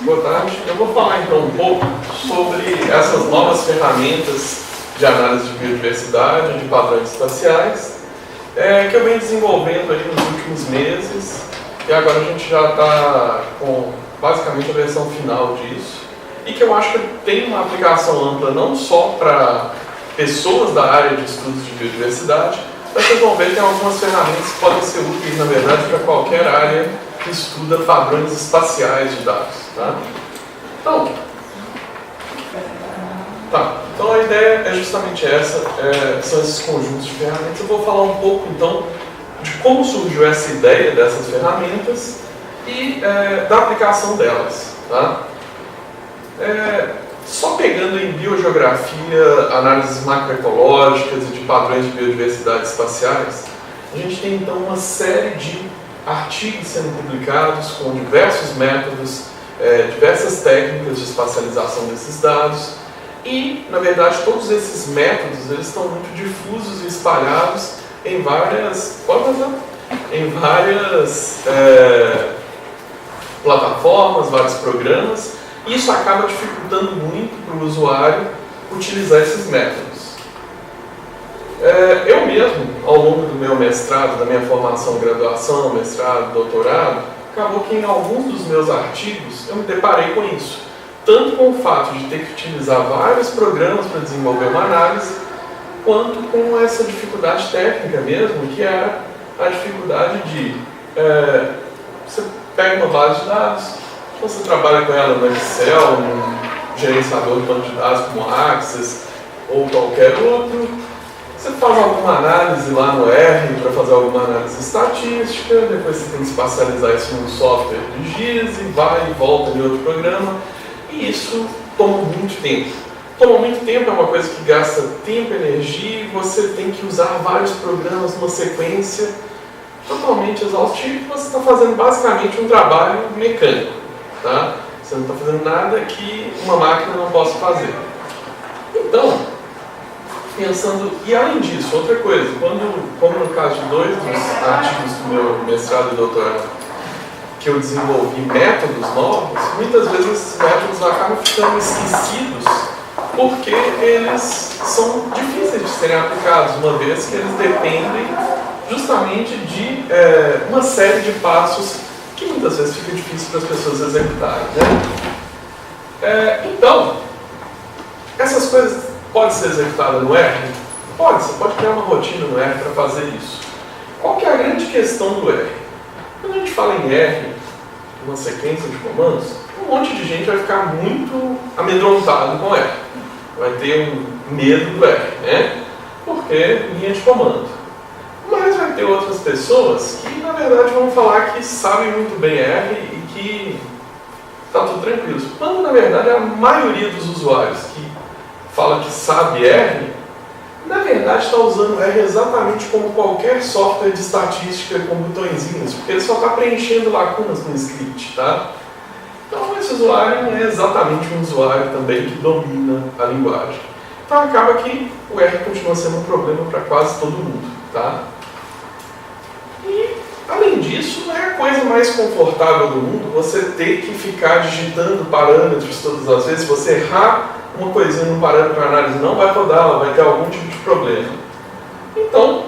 Boa tarde. Eu vou falar então um pouco sobre essas novas ferramentas de análise de biodiversidade, de padrões espaciais, que eu venho desenvolvendo aí nos últimos meses, e agora a gente já está com basicamente a versão final disso, e que eu acho que tem uma aplicação ampla não só para pessoas da área de estudos de biodiversidade, mas vocês vão ver que tem algumas ferramentas que podem ser úteis, na verdade, para qualquer área que estuda padrões espaciais de dados. Tá? Então a ideia é justamente essa, são esses conjuntos de ferramentas. Eu vou falar um pouco então de como surgiu essa ideia dessas ferramentas e da aplicação delas. Tá? Só pegando em biogeografia, análises macroecológicas e de padrões de biodiversidade espaciais, a gente tem então uma série de artigos sendo publicados com diversos métodos, diversas técnicas de espacialização desses dados e, na verdade, todos esses métodos eles estão muito difusos e espalhados em várias plataformas, vários programas, e isso acaba dificultando muito para o usuário utilizar esses métodos. Eu mesmo, ao longo do meu mestrado, da minha formação, graduação, mestrado, doutorado, acabou que em alguns dos meus artigos eu me deparei com isso. Tanto com o fato de ter que utilizar vários programas para desenvolver uma análise, quanto com essa dificuldade técnica mesmo, que era a dificuldade de você pega uma base de dados, você trabalha com ela no Excel, num gerenciador de banco de dados como Access ou qualquer outro. Você faz alguma análise lá no R para fazer alguma análise estatística, depois você tem que espacializar isso num software de GIS e vai e volta em outro programa. E isso toma muito tempo. Toma muito tempo, é uma coisa que gasta tempo, energia, e você tem que usar vários programas numa sequência totalmente exaustiva. Você está fazendo basicamente um trabalho mecânico. Tá? Você não está fazendo nada que uma máquina não possa fazer. Então, pensando, e além disso, outra coisa, como no caso de dois dos artigos do meu mestrado e doutorado, que eu desenvolvi métodos novos, muitas vezes esses métodos acabam ficando esquecidos porque eles são difíceis de serem aplicados, uma vez que eles dependem justamente de uma série de passos que muitas vezes fica difícil para as pessoas executarem. Né? Então, essas coisas podem ser executadas no R? Pode, você pode criar uma rotina no R para fazer isso. Qual que é a grande questão do R? Quando a gente fala em R, uma sequência de comandos, um monte de gente vai ficar muito amedrontado com R. Vai ter um medo do R, né? Porque linha de comando. Mas vai ter outras pessoas que, na verdade, vão falar que sabem muito bem R e que está tudo tranquilo. Quando, na verdade, a maioria dos usuários que fala que sabe R, na verdade está usando R exatamente como qualquer software de estatística com botõezinhos, porque ele só está preenchendo lacunas no script, tá? Então esse usuário não é exatamente um usuário também que domina a linguagem. Então acaba que o R continua sendo um problema para quase todo mundo, tá? E além disso, não é a coisa mais confortável do mundo você ter que ficar digitando parâmetros todas as vezes, você errar uma coisinha no parâmetro para análise não vai rodar, vai ter algum tipo de problema. Então,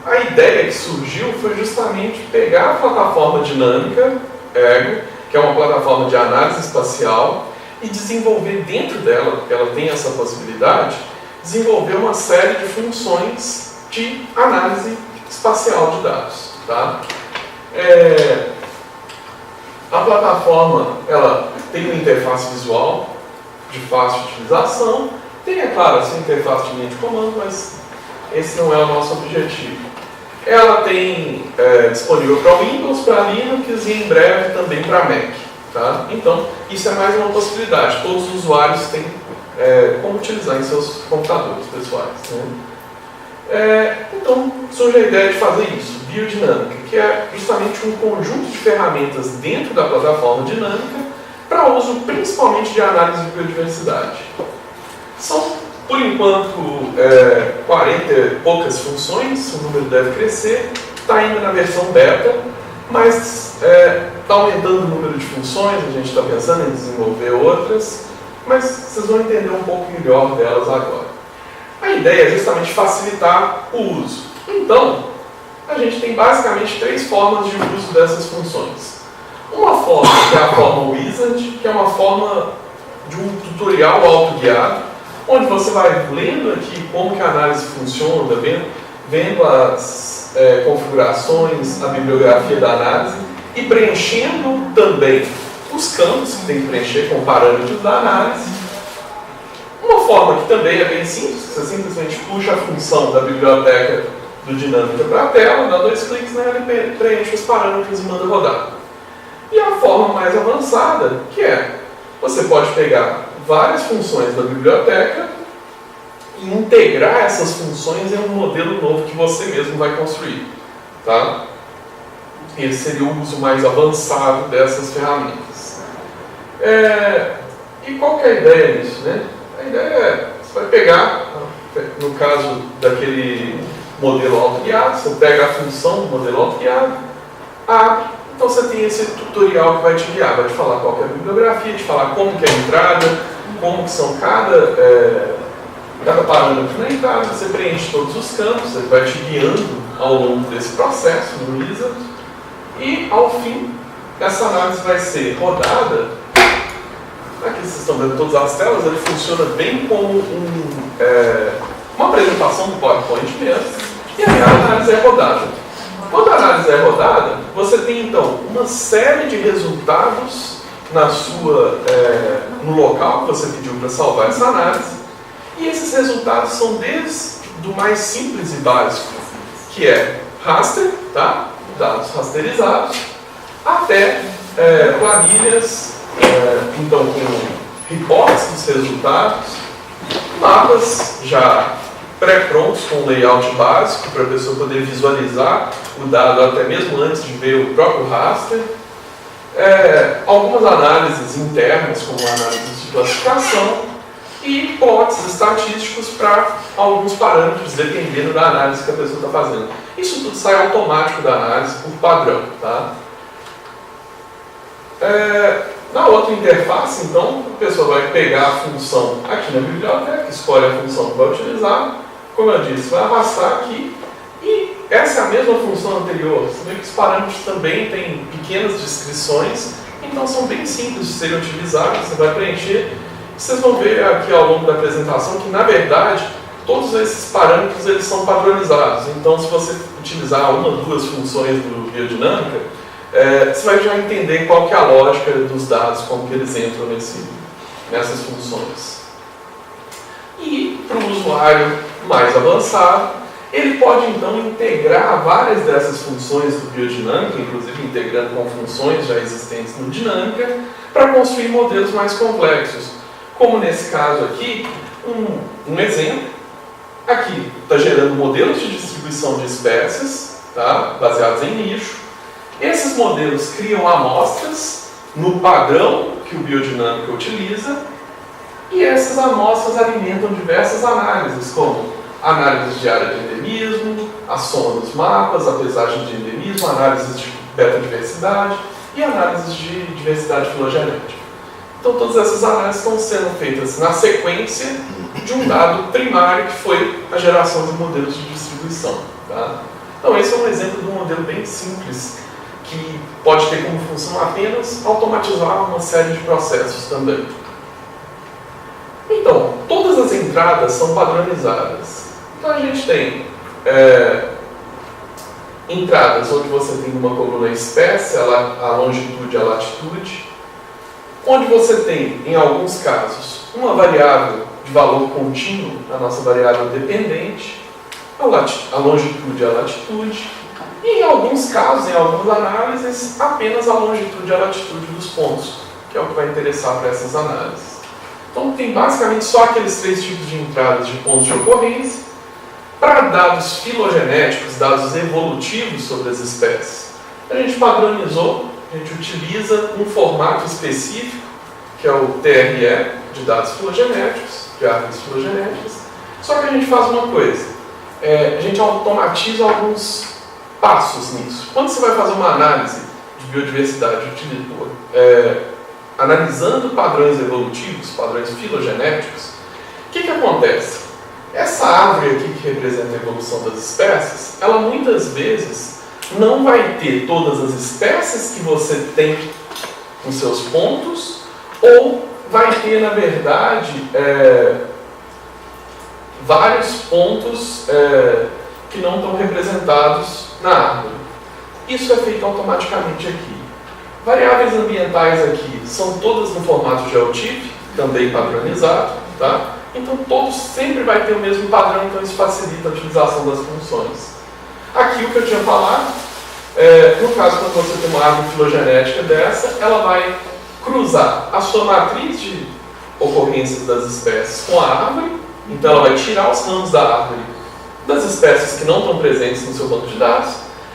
a ideia que surgiu foi justamente pegar a plataforma dinâmica, Ergo, que é uma plataforma de análise espacial, e desenvolver dentro dela, porque ela tem essa possibilidade, desenvolver uma série de funções de análise espacial de dados. Tá? A plataforma ela tem uma interface visual de fácil utilização, tem, é claro, essa interface de linha de comando, mas esse não é o nosso objetivo. Ela tem disponível para Windows, para Linux e em breve também para Mac. Tá? Então, isso é mais uma possibilidade. Todos os usuários têm como utilizar em seus computadores pessoais. Né? Então, surge a ideia de fazer isso, biodinâmica, que é justamente um conjunto de ferramentas dentro da plataforma dinâmica para uso principalmente de análise de biodiversidade. São, por enquanto, 40 e poucas funções, o número deve crescer, está ainda na versão beta, mas está aumentando o número de funções, a gente está pensando em desenvolver outras, mas vocês vão entender um pouco melhor delas agora. A ideia é justamente facilitar o uso. Então, a gente tem basicamente 3 formas de uso dessas funções. Uma forma que é a forma Wizard, que é uma forma de um tutorial autoguiado, onde você vai lendo aqui como que a análise funciona, vendo as configurações, a bibliografia da análise e preenchendo também os campos que tem que preencher com parâmetros da análise. Uma forma que também é bem simples, você simplesmente puxa a função da biblioteca do Dinâmica para a tela, dá 2 cliques nela e preenche os parâmetros e manda rodar. E a forma mais avançada, que é, você pode pegar várias funções da biblioteca e integrar essas funções em um modelo novo que você mesmo vai construir. Tá? Esse seria o uso mais avançado dessas ferramentas. E qual que é a ideia disso, né? A ideia é, você vai pegar, no caso daquele modelo autoguiado, você pega a função do modelo autoguiado, abre, então você tem esse tutorial que vai te guiar, vai te falar qual que é a bibliografia, te falar como que é a entrada, como que são cada parâmetro na entrada, você preenche todos os campos, ele vai te guiando ao longo desse processo no Wizard, e ao fim, essa análise vai ser rodada. Aqui vocês estão vendo todas as telas, ele funciona bem como uma apresentação do PowerPoint mesmo, e aí a análise é rodada. Quando a análise é rodada, você tem então uma série de resultados no local que você pediu para salvar essa análise, e esses resultados são desde do mais simples e básico, que é raster, tá? Dados rasterizados, até planilhas, então com reportes dos resultados, mapas já pré-prontos com layout básico para a pessoa poder visualizar o dado até mesmo antes de ver o próprio raster, algumas análises internas como análises de classificação e plots estatísticos para alguns parâmetros dependendo da análise que a pessoa está fazendo. Isso tudo sai automático da análise por padrão. Tá? Na outra interface, então, a pessoa vai pegar a função aqui na biblioteca, escolhe a função que vai utilizar, como eu disse, vai arrastar aqui, e essa é a mesma função anterior. Você vê que os parâmetros também têm pequenas descrições, então são bem simples de serem utilizados, você vai preencher. Vocês vão ver aqui ao longo da apresentação que, na verdade, todos esses parâmetros eles são padronizados. Então, se você utilizar uma ou duas funções do Biodinâmica, você vai já entender qual que é a lógica dos dados, como que eles entram nessas funções. E, para o usuário mais avançado, ele pode, então, integrar várias dessas funções do Biodinâmica, inclusive integrando com funções já existentes no Dinâmica, para construir modelos mais complexos. Como nesse caso aqui, um exemplo. Aqui está gerando modelos de distribuição de espécies, tá? Baseados em nicho. Esses modelos criam amostras no padrão que o Biodinâmica utiliza, e essas amostras alimentam diversas análises, como análises de área de endemismo, a soma dos mapas, a pesagem de endemismo, análises de beta-diversidade e análises de diversidade filogenética. Então, todas essas análises estão sendo feitas na sequência de um dado primário, que foi a geração de modelos de distribuição. Tá? Então, esse é um exemplo de um modelo bem simples, que pode ter como função apenas automatizar uma série de processos também. Então, todas as entradas são padronizadas. Então, a gente tem entradas onde você tem uma coluna espécie, a longitude e a latitude, onde você tem, em alguns casos, uma variável de valor contínuo, a nossa variável dependente, a longitude e a latitude, e em alguns casos, em algumas análises, apenas a longitude e a latitude dos pontos, que é o que vai interessar para essas análises. Então, tem basicamente só aqueles 3 tipos de entradas de pontos de ocorrência. Para dados filogenéticos, dados evolutivos sobre as espécies, a gente padronizou, a gente utiliza um formato específico, que é o TRE, de dados filogenéticos, de árvores filogenéticas. Só que a gente faz uma coisa, a gente automatiza alguns passos nisso. Quando você vai fazer uma análise de biodiversidade analisando padrões evolutivos, padrões filogenéticos, o que acontece? Essa árvore aqui que representa a evolução das espécies, ela muitas vezes não vai ter todas as espécies que você tem nos seus pontos, ou vai ter, na verdade, vários pontos que não estão representados na árvore. Isso é feito automaticamente aqui. Variáveis ambientais aqui são todas no formato GeoTIFF, também padronizado, tá? Então todos sempre vai ter o mesmo padrão, então isso facilita a utilização das funções. Aqui o que eu tinha falado, no caso quando você tem uma árvore filogenética dessa, ela vai cruzar a sua matriz de ocorrências das espécies com a árvore, então ela vai tirar os ramos da árvore das espécies que não estão presentes no seu banco de dados,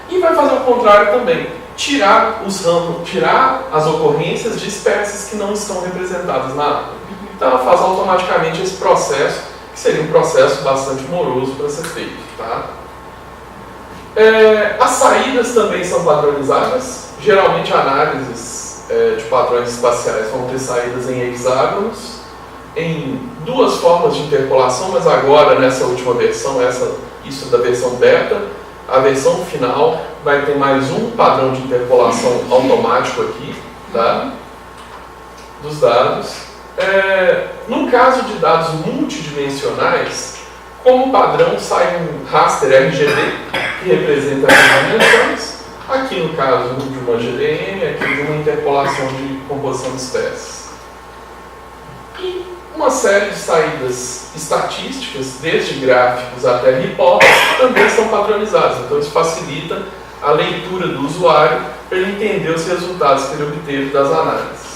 e vai fazer o contrário também, tirar os ramos, tirar as ocorrências de espécies que não estão representadas na árvore. Então ela faz automaticamente esse processo, que seria um processo bastante moroso para ser feito. Tá? As saídas também são padronizadas. Geralmente análises de padrões espaciais vão ter saídas em hexágonos, em duas formas de interpolação, mas agora nessa última versão, isso da versão beta, a versão final vai ter mais um padrão de interpolação automático aqui, tá? Dos dados. No caso de dados multidimensionais, como padrão sai um raster RGB, que representa as dimensões, aqui no caso de uma GDM, aqui de uma interpolação de composição de espécies. E uma série de saídas estatísticas, desde gráficos até reportes, também são padronizadas. Então isso facilita a leitura do usuário para ele entender os resultados que ele obteve das análises.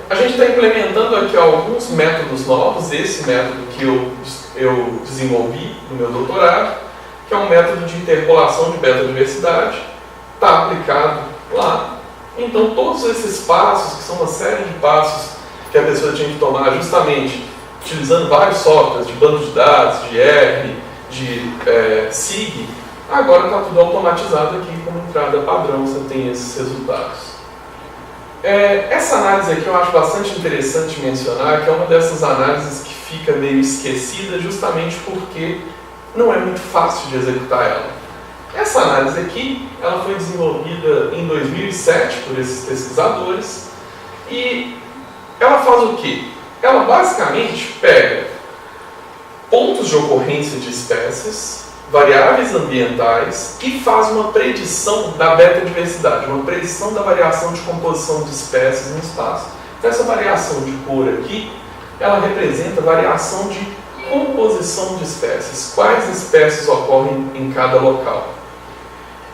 A gente está implementando aqui alguns métodos novos. Esse método que eu desenvolvi no meu doutorado, que é um método de interpolação de beta-diversidade, está aplicado lá. Então todos esses passos, que são uma série de passos que a pessoa tinha que tomar justamente utilizando vários softwares de banco de dados, de R, de SIG, agora está tudo automatizado aqui como entrada padrão, você tem esses resultados. Essa análise aqui eu acho bastante interessante mencionar, que é uma dessas análises que fica meio esquecida justamente porque não é muito fácil de executar ela. Essa análise aqui, ela foi desenvolvida em 2007 por esses pesquisadores e ela faz o quê? Ela basicamente pega pontos de ocorrência de espécies, variáveis ambientais e faz uma predição da beta-diversidade, uma predição da variação de composição de espécies no espaço. Então, essa variação de cor aqui, ela representa a variação de composição de espécies, quais espécies ocorrem em cada local.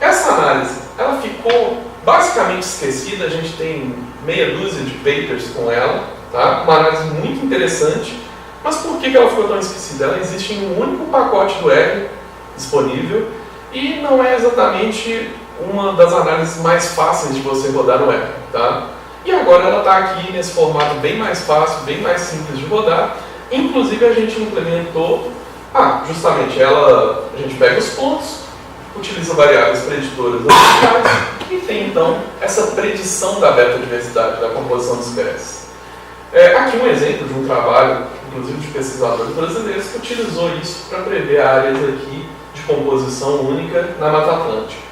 Essa análise, ela ficou basicamente esquecida, a gente tem meia dúzia de papers com ela, tá? Uma análise muito interessante, mas por que ela ficou tão esquecida? Ela existe em um único pacote do R disponível e não é exatamente uma das análises mais fáceis de você rodar no R, tá? E agora ela está aqui nesse formato bem mais fácil, bem mais simples de rodar. Inclusive a gente implementou, justamente a gente pega os pontos, utiliza variáveis preditoras ambientais e tem então essa predição da beta-diversidade, da composição de espécies. Aqui um exemplo de um trabalho, inclusive de pesquisadores brasileiros, que utilizou isso para prever áreas aqui de composição única na Mata Atlântica.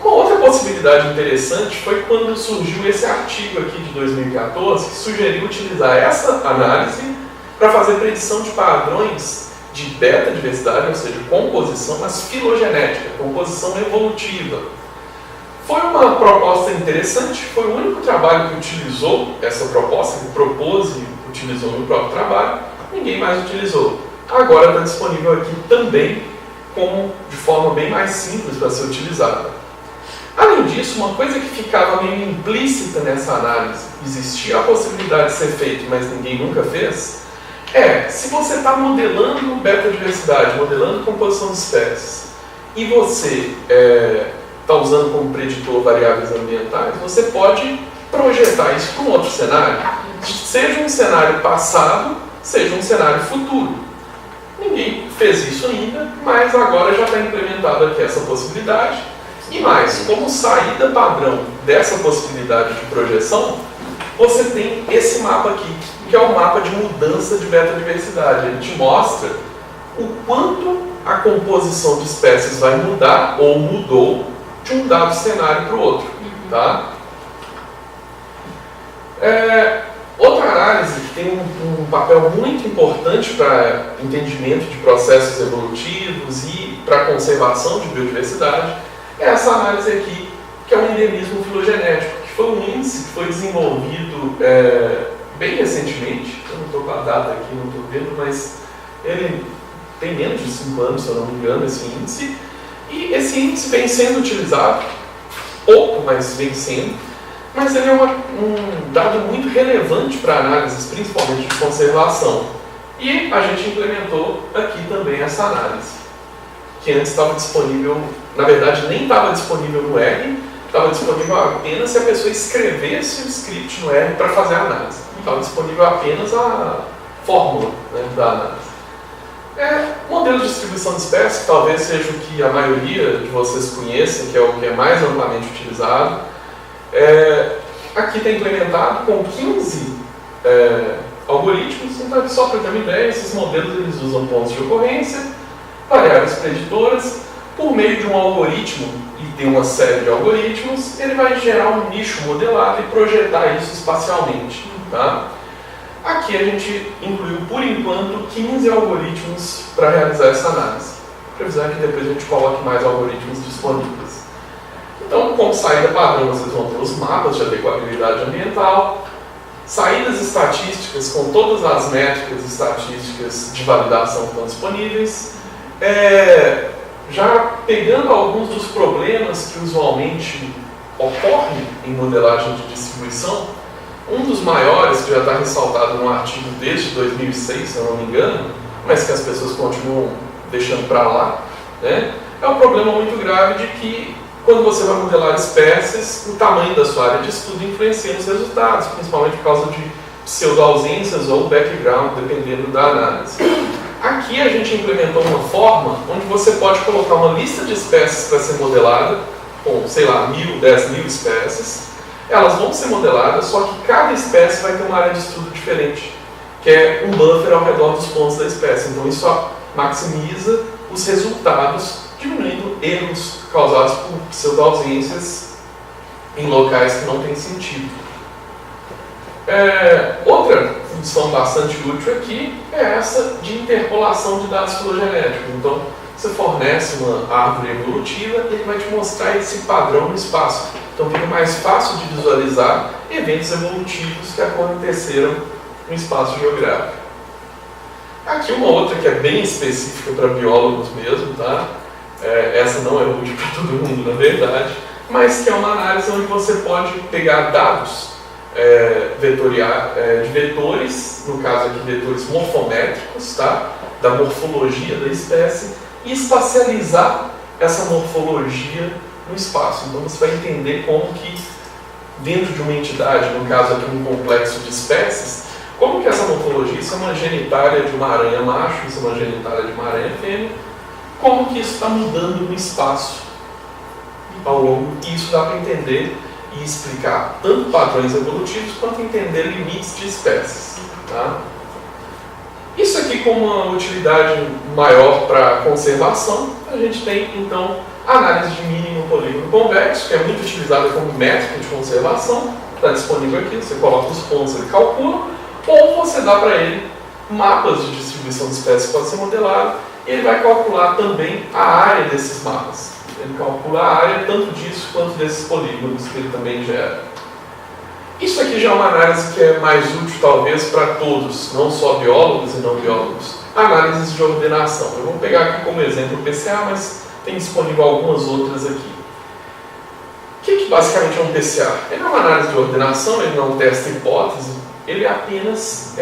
Uma outra possibilidade interessante foi quando surgiu esse artigo aqui de 2014, que sugeriu utilizar essa análise para fazer predição de padrões de beta-diversidade, ou seja, composição, mas filogenética, composição evolutiva. Foi uma proposta interessante, foi o único trabalho que utilizou essa proposta, que propôs e utilizou no próprio trabalho, ninguém mais utilizou. Agora está disponível aqui também, de forma bem mais simples para ser utilizada. Além disso, uma coisa que ficava meio implícita nessa análise, existia a possibilidade de ser feito, mas ninguém nunca fez, se você está modelando beta-diversidade, modelando composição de espécies, e você está usando como preditor variáveis ambientais, você pode projetar isso para um outro cenário, seja um cenário passado, seja um cenário futuro. Ninguém fez isso ainda, mas agora já está implementado aqui essa possibilidade. E mais, como saída padrão dessa possibilidade de projeção, você tem esse mapa aqui, que é o mapa de mudança de beta-diversidade. Ele te mostra o quanto a composição de espécies vai mudar ou mudou de um dado cenário para o outro. Tá? Outra análise que tem um papel muito importante para entendimento de processos evolutivos e para conservação de biodiversidade é essa análise aqui, que é o endemismo filogenético, que foi um índice que foi desenvolvido bem recentemente. Eu não estou com a data aqui, não estou vendo, mas ele tem menos de 5 anos, se eu não me engano, esse índice. E esse índice vem sendo utilizado, pouco, mas vem sendo, mas ele é um dado muito relevante para análises, principalmente de conservação. E a gente implementou aqui também essa análise, que antes estava disponível, na verdade nem estava disponível no R, estava disponível apenas se a pessoa escrevesse o script no R para fazer a análise. Estava disponível apenas a fórmula, né, da análise. Modelo de distribuição de espécies, que talvez seja o que a maioria de vocês conhecem, que é o que é mais amplamente utilizado. Aqui está implementado com 15 algoritmos. Então, só para ter uma ideia, esses modelos eles usam pontos de ocorrência, variáveis preditoras. Por meio de um algoritmo e de uma série de algoritmos, ele vai gerar um nicho modelado e projetar isso espacialmente. Tá? Aqui a gente incluiu, por enquanto, 15 algoritmos para realizar essa análise. A previsão é que depois a gente coloque mais algoritmos disponíveis. Então, como saída padrão, vocês vão ter os mapas de adequabilidade ambiental, saídas estatísticas com todas as métricas estatísticas de validação que estão disponíveis. Já pegando alguns dos problemas que usualmente ocorrem em modelagem de distribuição, um dos maiores, que já está ressaltado no artigo desde 2006, se eu não me engano, mas que as pessoas continuam deixando para lá, né, é um problema muito grave de que, quando você vai modelar espécies, o tamanho da sua área de estudo influencia nos resultados, principalmente por causa de pseudo-ausências ou background, dependendo da análise. Aqui a gente implementou uma forma onde você pode colocar uma lista de espécies para ser modelada, com, sei lá, 1.000, 10.000 espécies. Elas vão ser modeladas, só que cada espécie vai ter uma área de estudo diferente, que é um buffer ao redor dos pontos da espécie. Então isso maximiza os resultados, diminuindo erros causados por pseudo-ausências em locais que não têm sentido. Outra função bastante útil aqui é essa de interpolação de dados filogenéticos. Então, você fornece uma árvore evolutiva e ele vai te mostrar esse padrão no espaço. Então, fica mais fácil de visualizar eventos evolutivos que aconteceram no espaço geográfico. Aqui uma outra que é bem específica para biólogos mesmo, tá? Essa não é útil para todo mundo, na verdade, mas que é uma análise onde você pode pegar dados de vetores, no caso aqui vetores morfométricos, tá? Da morfologia da espécie, e espacializar essa morfologia no espaço. Então você vai entender como que, dentro de uma entidade, no caso aqui um complexo de espécies, como que essa morfologia, isso é uma genitália de uma aranha macho, isso é uma genitália de uma aranha fêmea, como que isso está mudando no espaço ao longo, e isso dá para entender e explicar tanto padrões evolutivos quanto entender limites de espécies. Tá? Isso aqui, como uma utilidade maior para conservação, a gente tem então a análise de mínimo polígono convexo, que é muito utilizada como métrica de conservação, está disponível aqui, você coloca os pontos, ele calcula, ou você dá para ele mapas de distribuição de espécies que podem ser modelados, e ele vai calcular também a área desses mapas. Ele calcula a área tanto disso quanto desses polígonos que ele também gera. Isso aqui já é uma análise que é mais útil talvez para todos, não só biólogos e não biólogos. Análises de ordenação. Eu vou pegar aqui como exemplo o PCA, mas tem disponível algumas outras aqui. O que basicamente é um PCA? Ele é uma análise de ordenação, ele não testa hipótese, ele apenas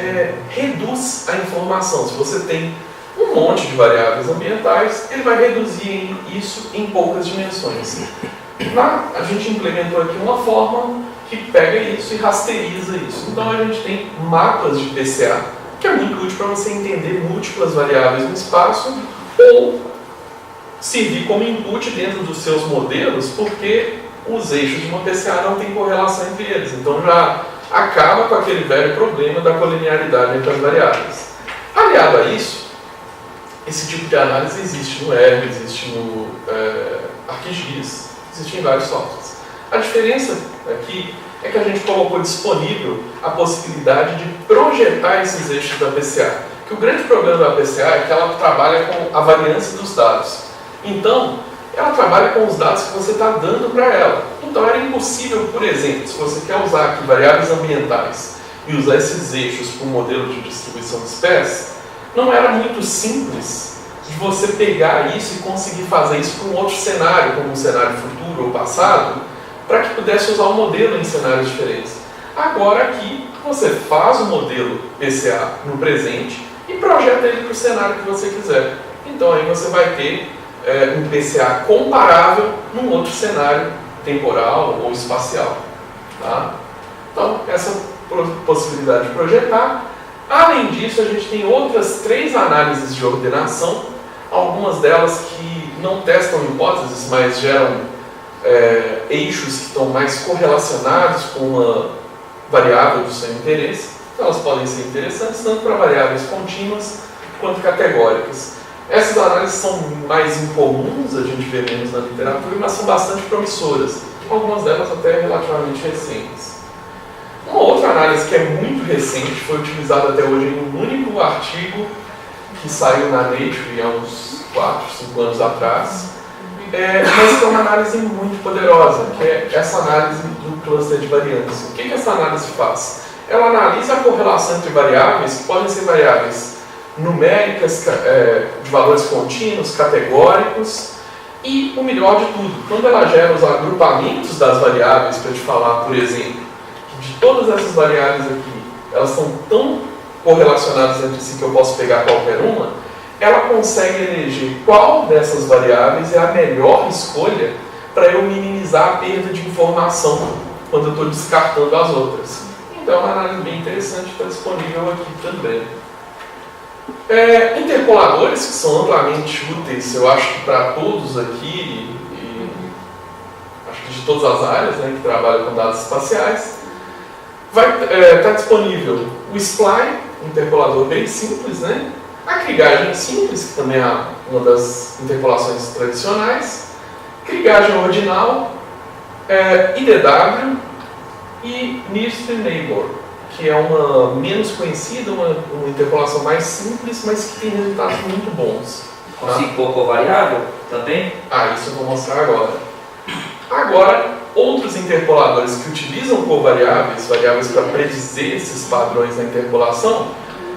reduz a informação. Se você tem um monte de variáveis ambientais, ele vai reduzir isso em poucas dimensões. A gente implementou aqui uma forma que pega isso e rasteriza isso. Então a gente tem mapas de PCA que é muito útil para você entender múltiplas variáveis no espaço ou servir como input dentro dos seus modelos, porque os eixos de uma PCA não têm correlação entre eles. Então já acaba com aquele velho problema da colinearidade entre as variáveis. Aliado a isso, esse tipo de análise existe no R, existe no ArcGIS, existe em vários softwares. A diferença aqui é que a gente colocou disponível a possibilidade de projetar esses eixos da PCA. Que o grande problema da PCA é que ela trabalha com a variância dos dados. Então, ela trabalha com os dados que você está dando para ela. Então, era impossível, por exemplo, se você quer usar aqui variáveis ambientais e usar esses eixos para um modelo de distribuição de espécies, não era muito simples de você pegar isso e conseguir fazer isso para um outro cenário, como um cenário futuro ou passado, para que pudesse usar o modelo em cenários diferentes. Agora aqui, você faz o modelo PCA no presente e projeta ele para o cenário que você quiser. Então aí você vai ter um PCA comparável num outro cenário temporal ou espacial. Tá? Então, essa possibilidade de projetar. Além disso, a gente tem outras 3 análises de ordenação, algumas delas que não testam hipóteses, mas geram eixos que estão mais correlacionados com uma variável do seu interesse. Então, elas podem ser interessantes tanto para variáveis contínuas quanto categóricas. Essas análises são mais incomuns, a gente vê menos na literatura, mas são bastante promissoras, algumas delas até relativamente recentes. Uma outra análise que é muito recente, foi utilizada até hoje em um único artigo que saiu na Nature há uns 4, 5 anos atrás, mas que é uma análise muito poderosa, que é essa análise do cluster de variância. O que essa análise faz? Ela analisa a correlação entre variáveis, que podem ser variáveis numéricas, de valores contínuos, categóricos, e o melhor de tudo, quando ela gera os agrupamentos das variáveis, para te falar, por exemplo, que de todas essas variáveis aqui, elas são tão correlacionadas entre si que eu posso pegar qualquer uma, ela consegue eleger qual dessas variáveis é a melhor escolha para eu minimizar a perda de informação quando eu estou descartando as outras. Então é uma análise bem interessante, está disponível aqui também. Interpoladores, que são amplamente úteis, eu acho que para todos aqui, e acho que de todas as áreas, né, que trabalham com dados espaciais, vai estar disponível o Spline, um interpolador bem simples, né? A krigagem simples, que também é uma das interpolações tradicionais, krigagem ordinal, IDW e Nearest Neighbor, que é uma menos conhecida, uma interpolação mais simples, mas que tem resultados muito bons. Consigo pôr covariável também? Isso eu vou mostrar agora. Agora, outros interpoladores que utilizam covariáveis, variáveis para predizer esses padrões da interpolação,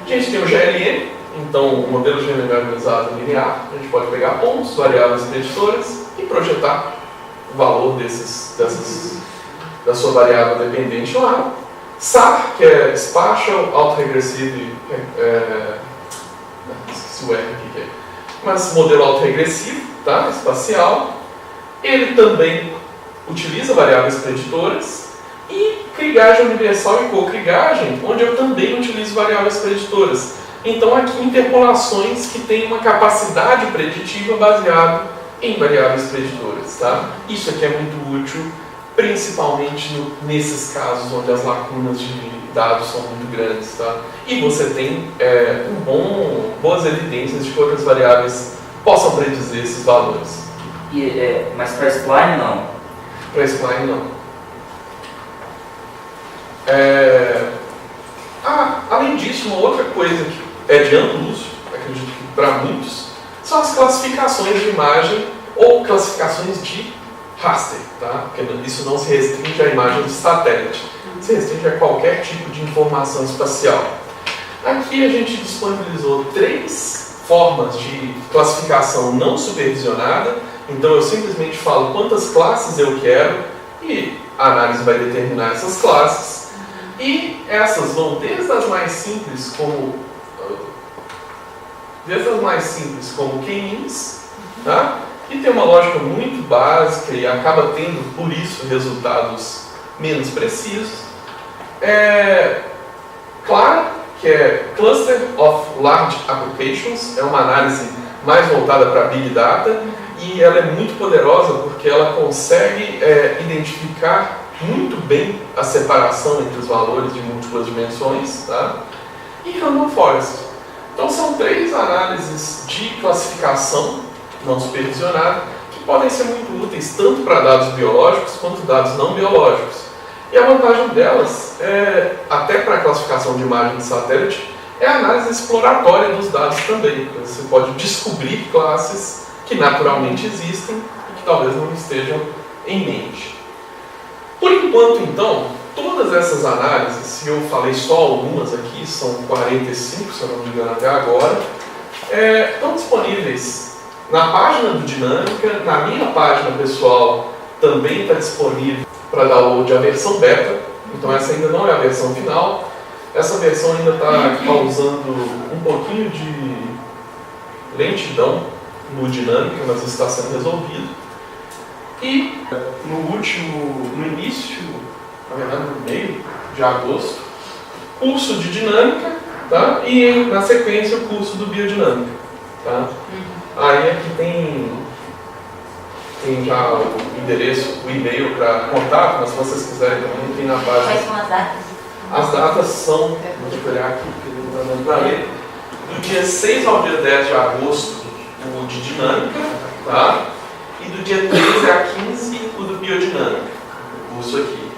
a gente tem o GLM, então o modelo generalizado linear, a gente pode pegar pontos, variáveis preditoras e projetar o valor da sua variável dependente lá. SAR, que é Spatial Autoregressive, esqueci o R aqui, mas modelo autoregressivo, tá? Espacial. Ele também utiliza variáveis preditoras. E krigagem universal e co-krigagem, onde eu também utilizo variáveis preditoras. Então aqui interpolações que têm uma capacidade preditiva baseada em variáveis preditoras, tá? Isso aqui é muito útil, principalmente nesses casos onde as lacunas de dados são muito grandes, tá? E você tem boas evidências de que outras variáveis possam predizer esses valores. Mas para Spline não? Para Spline não. Além disso, uma outra coisa que é de amplo uso, acredito que para muitos, são as classificações de imagem ou classificações de raster, tá? Porque isso não se restringe à imagem de satélite, se restringe a qualquer tipo de informação espacial. Aqui a gente disponibilizou 3 formas de classificação não supervisionada, então eu simplesmente falo quantas classes eu quero e a análise vai determinar essas classes. E essas vão desde as mais simples como k-means, tá? E tem uma lógica muito básica e acaba tendo, por isso, resultados menos precisos. Claro que é Cluster of Large Applications, é uma análise mais voltada para Big Data, e ela é muito poderosa porque ela consegue identificar muito bem a separação entre os valores de múltiplas dimensões, tá? E Random Forest. Então são 3 análises de classificação não supervisionada que podem ser muito úteis tanto para dados biológicos quanto dados não biológicos. E a vantagem delas, até para a classificação de imagem de satélite, é a análise exploratória dos dados também. Você pode descobrir classes que naturalmente existem e que talvez não estejam em mente. Por enquanto, então, todas essas análises, se eu falei só algumas aqui, são 45, se eu não me engano, até agora, estão disponíveis na página do Dinâmica, na minha página pessoal também está disponível para download a versão beta, então essa ainda não é a versão final. Essa versão ainda está causando um pouquinho de lentidão no Dinâmica, mas está sendo resolvido. E no início, na verdade no meio de agosto, curso de Dinâmica, tá? E na sequência o curso do Biodinâmica. Tá? Aí aqui tem já o endereço, o e-mail para contato, mas se vocês quiserem também tem na página. Quais são as datas? As datas são, vou olhar aqui, porque não está dando para ler, do dia 6 ao dia 10 de agosto, o de Dinâmica, tá? E do dia 13 a 15, o do Biodinâmica, o curso aqui.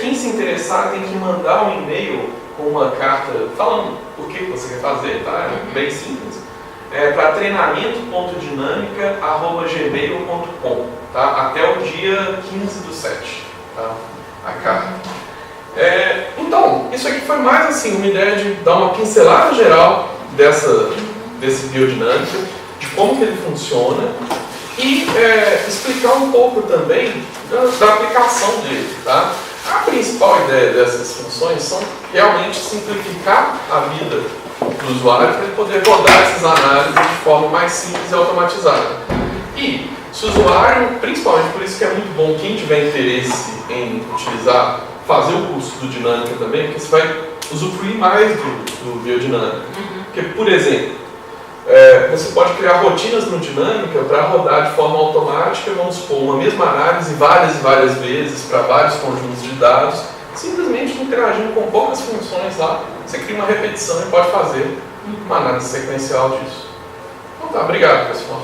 Quem se interessar tem que mandar um e-mail com uma carta falando o que você quer fazer, tá? É bem simples. Para treinamento.dinâmica@gmail.com, tá? Até o dia 15/7, tá? A carta. Então, isso aqui foi mais assim, uma ideia de dar uma pincelada geral desse Biodinâmica, de como que ele funciona e explicar um pouco também da aplicação dele, tá? A principal ideia dessas funções são realmente simplificar a vida do usuário para ele poder rodar essas análises de forma mais simples e automatizada. E se o usuário, principalmente por isso que é muito bom quem tiver interesse em utilizar, fazer o curso do Dinâmica também, porque você vai usufruir mais do Biodinâmica. Porque, por exemplo, você pode criar rotinas no Dinâmica para rodar de forma automática, vamos supor, uma mesma análise várias e várias vezes para vários conjuntos de dados, simplesmente interagindo com poucas funções lá, você cria uma repetição e pode fazer uma análise sequencial disso. Então tá, obrigado pessoal.